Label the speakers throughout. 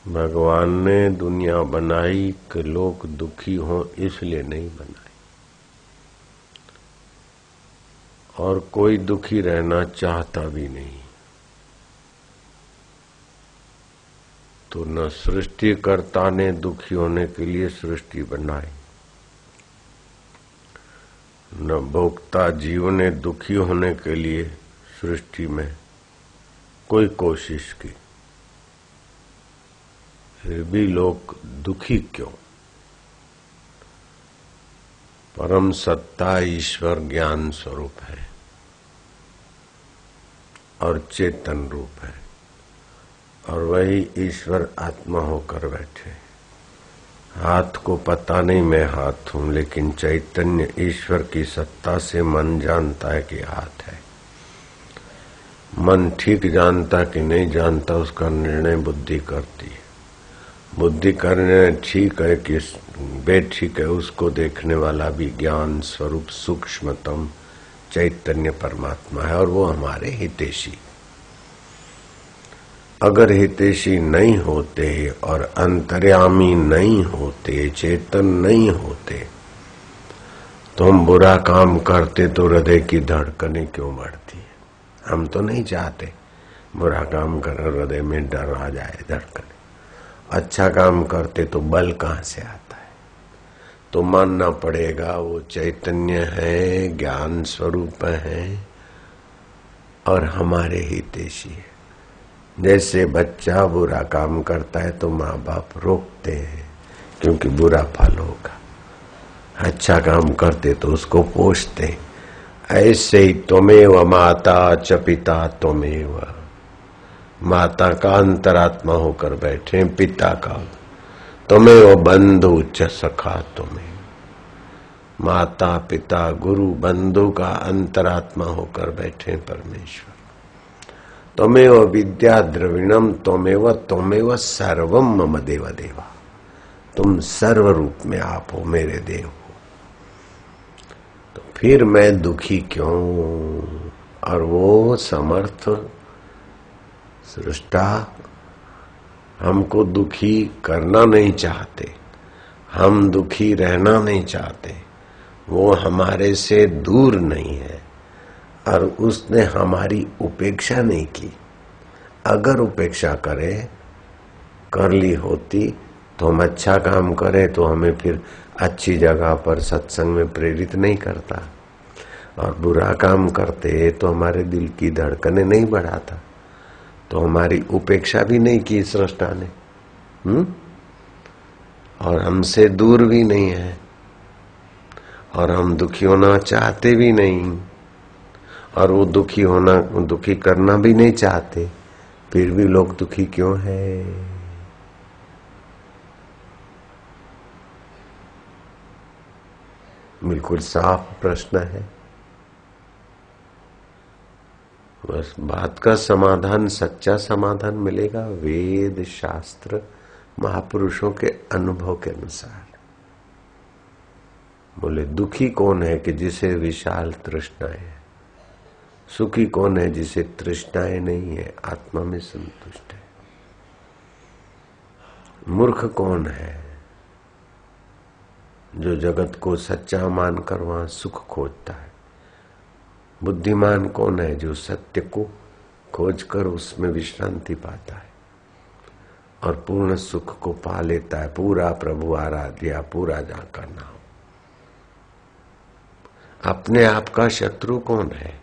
Speaker 1: भगवान ने दुनिया बनाई कि लोग दुखी हों इसलिए नहीं बनाई, और कोई दुखी रहना चाहता भी नहीं। तो न सृष्टिकर्ता ने दुखी होने के लिए सृष्टि बनाई, न भोक्ता जीव ने दुखी होने के लिए सृष्टि में कोई कोशिश की। फिर भी लोग दुखी क्यों? परम सत्ता ईश्वर ज्ञान स्वरूप है और चेतन रूप है, और वही ईश्वर आत्मा होकर बैठे। हाथ को पता नहीं मैं हाथ हूं, लेकिन चैतन्य ईश्वर की सत्ता से मन जानता है कि हाथ है। मन ठीक जानता कि नहीं जानता, उसका निर्णय बुद्धि करती है। बुद्धि का निर्णय ठीक है कि बेठीक है, उसको देखने वाला भी ज्ञान स्वरूप सूक्ष्मतम चैतन्य परमात्मा है, और वो हमारे हितैषी। अगर हितैषी नहीं होते और अंतर्यामी नहीं होते, चेतन नहीं होते, तो हम बुरा काम करते तो हृदय की धड़कनें क्यों बढ़ती है? हम तो नहीं चाहते बुरा काम कर, हृदय में डर आ जाए, धड़कने। अच्छा काम करते तो बल कहाँ से आता है? तो मानना पड़ेगा वो चैतन्य है, ज्ञान स्वरूप है और हमारे हितैषी है। जैसे बच्चा बुरा काम करता है तो माँ बाप रोकते हैं क्योंकि बुरा फल होगा। अच्छा काम करते तो उसको पोषते। ऐसे ही त्वमेव माता च पिता त्वमेव। माता का अंतरात्मा होकर बैठे, पिता का त्वमेव बंधु च सखा त्वमेव। माता पिता गुरु बंधु का अंतरात्मा होकर बैठे परमेश्वर। त्वमेव विद्या द्रविणम त्वमेव सर्वम मम देव देवा। तुम सर्व रूप में आप हो, मेरे देव हो। तो फिर मैं दुखी क्यों? और वो समर्थ सृष्टा हमको दुखी करना नहीं चाहते, हम दुखी रहना नहीं चाहते। वो हमारे से दूर नहीं है और उसने हमारी उपेक्षा नहीं की। अगर उपेक्षा कर ली होती तो हम अच्छा काम करें तो हमें फिर अच्छी जगह पर सत्संग में प्रेरित नहीं करता, और बुरा काम करते तो हमारे दिल की धड़कनें नहीं बढ़ाता। तो हमारी उपेक्षा भी नहीं की सृष्टा ने, और हमसे दूर भी नहीं है, और हम दुखी होना चाहते भी नहीं, और वो दुखी करना भी नहीं चाहते। फिर भी लोग दुखी क्यों है? बिल्कुल साफ प्रश्न है। बस बात का समाधान, सच्चा समाधान मिलेगा वेद शास्त्र महापुरुषों के अनुभव के अनुसार। बोले दुखी कौन है कि जिसे विशाल तृष्णाएं है? सुखी कौन है जिसे तृष्णाएं नहीं है, आत्मा में संतुष्ट है? मूर्ख कौन है जो जगत को सच्चा मानकर वहां सुख खोजता है? बुद्धिमान कौन है जो सत्य को खोजकर उसमें विश्रांति पाता है और पूर्ण सुख को पा लेता है? पूरा प्रभु आराध्या, पूरा जाकर नाम। अपने आप का शत्रु कौन है?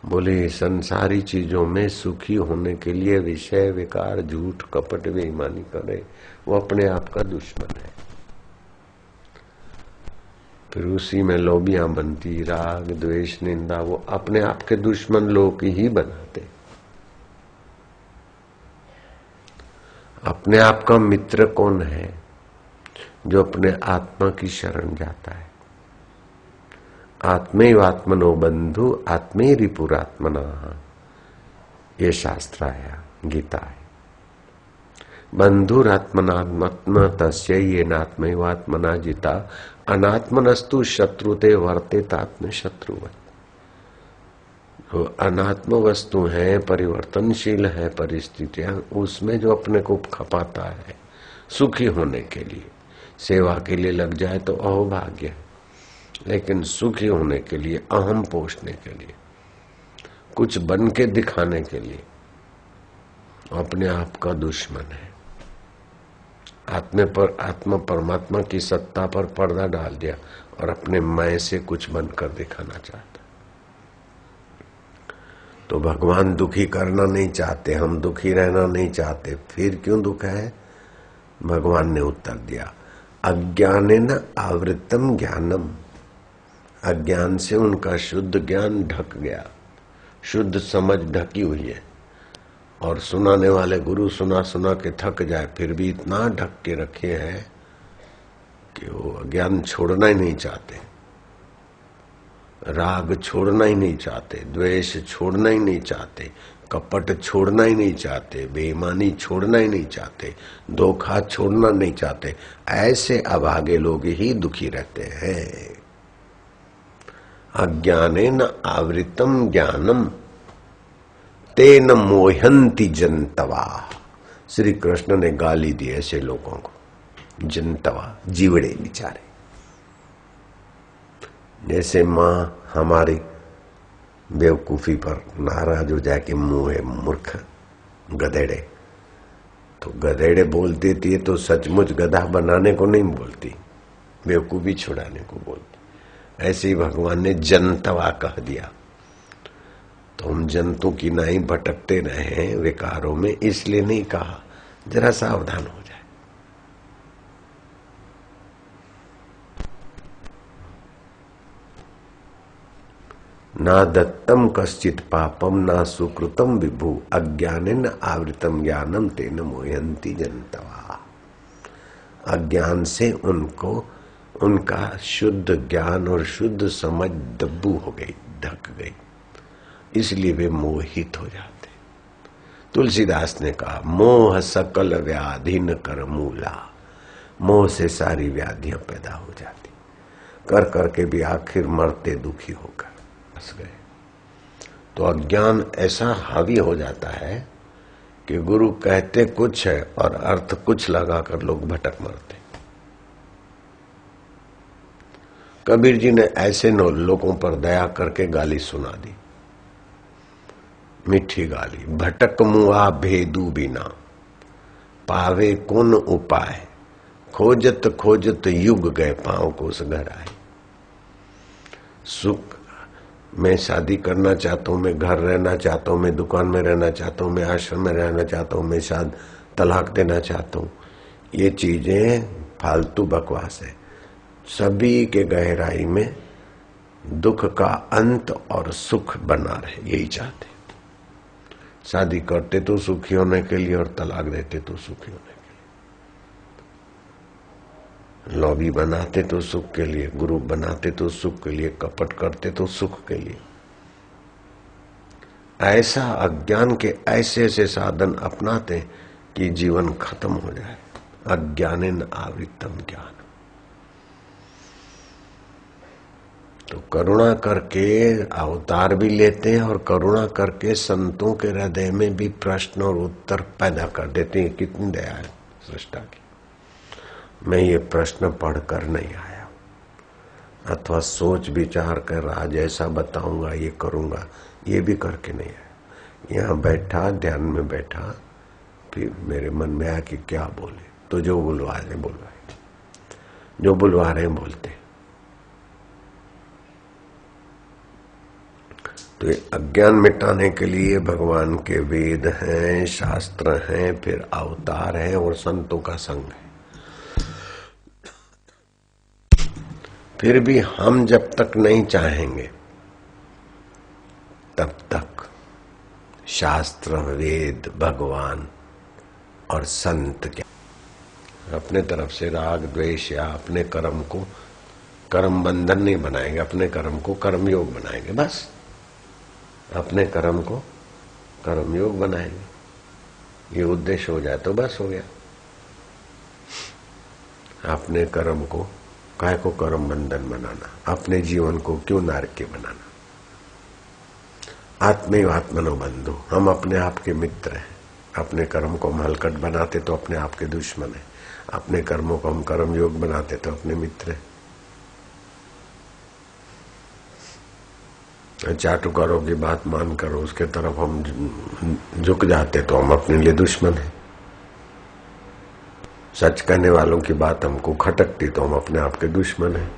Speaker 1: बोले संसारी चीजों में सुखी होने के लिए विषय विकार झूठ कपट बेईमानी करे, वो अपने आप का दुश्मन है। फिर उसी में लोभियां बनती, राग द्वेष निंदा, वो अपने आप के दुश्मन लोग ही बनाते। अपने आप का मित्र कौन है? जो अपने आत्मा की शरण जाता है। आत्मैव आत्मनो बंधु आत्मे रिपुरात्मना, ये शास्त्र आया, गीता है। बंधुरात्मनात्म तस्य ये नात्मैवात्मना जिता अनात्मनस्तु शत्रुते वर्तेत आत्म शत्रुवत। जो अनात्म वस्तु है, परिवर्तनशील है परिस्थितियां, उसमें जो अपने को खपाता है सुखी होने के लिए, सेवा के लिए लग जाए तो अहोभाग्य है, लेकिन सुखी होने के लिए, अहम पोषने के लिए, कुछ बन के दिखाने के लिए अपने आप का दुश्मन है। आत्मा परमात्मा की सत्ता पर पर्दा डाल दिया और अपने मैं से कुछ बनकर दिखाना चाहता। तो भगवान दुखी करना नहीं चाहते, हम दुखी रहना नहीं चाहते, फिर क्यों दुख है? भगवान ने उत्तर दिया, अज्ञानेन आवृतम ज्ञानम। अज्ञान से उनका शुद्ध ज्ञान ढक गया, शुद्ध समझ ढकी हुई है। और सुनाने वाले गुरु सुना सुना के थक जाए, फिर भी इतना ढक के रखे हैं कि वो अज्ञान छोड़ना ही नहीं चाहते, राग छोड़ना ही नहीं चाहते, द्वेष छोड़ना ही नहीं चाहते, कपट छोड़ना ही नहीं चाहते, बेईमानी छोड़ना ही नहीं चाहते, धोखा छोड़ना नहीं चाहते। ऐसे अभागे लोग ही दुखी रहते हैं। अज्ञानेन आवृतम ज्ञानम तेन मोहंती जनतवा। श्री कृष्ण ने गाली दी ऐसे लोगों को, जनतवा, जीवड़े बेचारे। जैसे माँ हमारी बेवकूफी पर नाराज हो जाए कि मुंह है मूर्ख, गधेड़े, तो गधेड़े बोल देती है तो सचमुच गधा बनाने को नहीं बोलती, बेवकूफी छुड़ाने को बोलती। ऐसे ही भगवान ने जनतवा कह दिया। तो हम जंतु की नाई भटकते रहे विकारों में, इसलिए नहीं कहा, जरा सावधान हो जाए। ना दत्तम कश्चित पापम ना सुकृतम विभु अज्ञानेन आवृतम ज्ञानम तेन मोहंती जनतवा। अज्ञान से उनको उनका शुद्ध ज्ञान और शुद्ध समझ दब्बू हो गई, ढक गई, इसलिए वे मोहित हो जाते। तुलसीदास ने कहा, मोह सकल व्याधि न कर मूला। मोह से सारी व्याधियां पैदा हो जाती, कर करके भी आखिर मरते दुखी होकर फंस गए। तो अज्ञान ऐसा हावी हो जाता है कि गुरु कहते कुछ है और अर्थ कुछ लगाकर लोग भटक मरते। कबीर जी ने ऐसे लोगों पर दया करके गाली सुना दी, मीठी गाली। भटक मुआ भेदू बिना पावे कौन उपाय, खोजत खोजत युग गए पांव को उस घर आए। सुख, मैं शादी करना चाहता हूं, मैं घर रहना चाहता हूं, मैं दुकान में रहना चाहता हूं, मैं आश्रम में रहना चाहता हूं, मैं शायद तलाक देना चाहता हूं, ये चीजें फालतू बकवास है। सभी के गहराई में दुख का अंत और सुख बना रहे, यही चाहते। शादी करते तो सुखी होने के लिए और तलाक देते तो सुखी होने के लिए, लॉबी बनाते तो सुख के लिए, ग्रुप बनाते तो सुख के लिए, कपट करते तो सुख के लिए। ऐसा अज्ञान के ऐसे ऐसे साधन अपनाते कि जीवन खत्म हो जाए। अज्ञानेन आवृतम ज्ञान। तो करुणा करके अवतार भी लेते हैं और करुणा करके संतों के हृदय में भी प्रश्न और उत्तर पैदा कर देते हैं। कितनी दया है सृष्टा की। मैं ये प्रश्न पढ़कर नहीं आया अथवा सोच विचार कर आज ऐसा बताऊंगा, ये करूंगा, ये भी करके नहीं आया। यहाँ बैठा, ध्यान में बैठा, फिर मेरे मन में आया कि क्या बोले, तो जो बुलवा रहे बुलवाए, जो बुलवा रहे बोलते। तो ये अज्ञान मिटाने के लिए भगवान के वेद हैं, शास्त्र हैं, फिर अवतार हैं और संतों का संग है। फिर भी हम जब तक नहीं चाहेंगे तब तक शास्त्र, वेद, भगवान और संत क्या अपने तरफ से राग द्वेष या अपने कर्म को कर्म बंधन नहीं बनाएंगे, अपने कर्म को कर्मयोग बनाएंगे। बस अपने कर्म को कर्मयोग बनाएंगे, ये उद्देश्य हो जाए तो बस हो गया। अपने कर्म को काय को कर्म बंधन बनाना, अपने जीवन को क्यों नारकीय बनाना। आत्मैव आत्मनो बंधु, हम अपने आप के मित्र हैं। अपने कर्म को हम हलकट बनाते तो अपने आप के दुश्मन है, अपने कर्मों को हम कर्म योग बनाते तो अपने मित्र हैं। चाटुकारों की बात मानकर उसके तरफ हम झुक जाते तो हम अपने लिए दुश्मन हैं। सच कहने वालों की बात हमको खटकती तो हम अपने आप के दुश्मन हैं।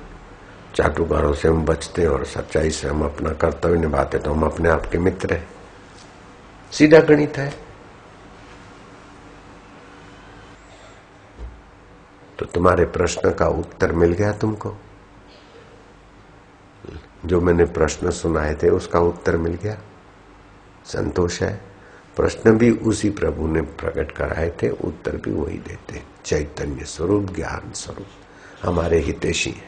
Speaker 1: चाटुकारों से हम बचते और सच्चाई से हम अपना कर्तव्य निभाते तो हम अपने आप के मित्र हैं। सीधा गणित है। तो तुम्हारे प्रश्न का उत्तर मिल गया तुमको? जो मैंने प्रश्न सुनाए थे उसका उत्तर मिल गया? संतोष है? प्रश्न भी उसी प्रभु ने प्रकट कराए थे, उत्तर भी वही देते। चैतन्य स्वरूप, ज्ञान स्वरूप, हमारे हितैषी है।